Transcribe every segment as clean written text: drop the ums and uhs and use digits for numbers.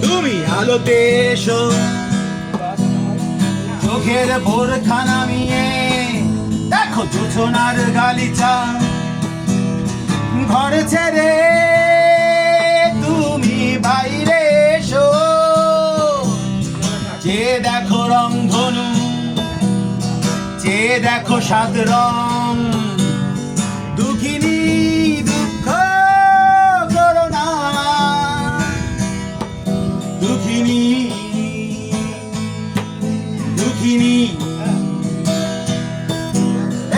তুমি আলোতে এসো, চোখের বোরখা নামিয়ে দেখো জোছনার গালিচা। ঘর ছেড়ে তুমি বাইরে এসো, যে দেখো রংধনু, যে দেখো সাত রং। দুঃখিনী দুঃখ করো না, দুঃখিনী দুঃখিনী।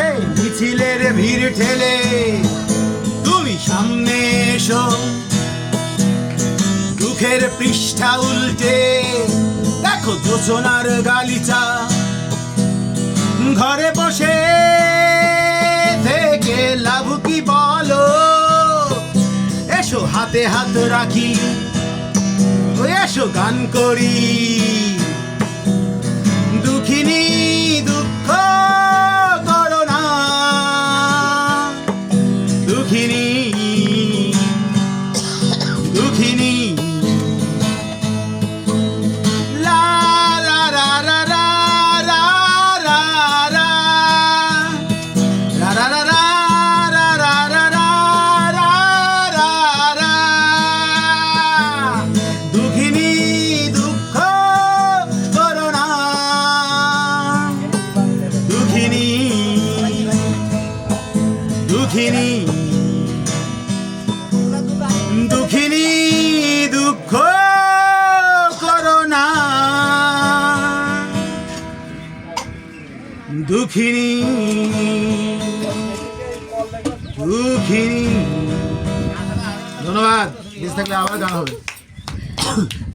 এই মিছিলের ভিড় ঠেলে তুমি সামনে এসো, দুঃখের পৃষ্ঠা উল্টে দেখো জোছনার গালিচা। ঘরে বসে থেকে লাভ কি বলো, এসো হাতে হাত রাখি, এসো গান করি। দুঃখিনী দুঃখ করো না, দুঃখিনী দুঃখিনী। লা লা রা রা রা রা রা রা রা রা রা রা রা রা রা রা রা। দুঃখিনী দুঃখ করো না, দুঃখিনী দুঃখিনী দুঃখিনী দুঃখ করো না, দুঃখিনী দুঃখিনী। ধন্যবাদ। বেশ থাকলে আবার গান হবে।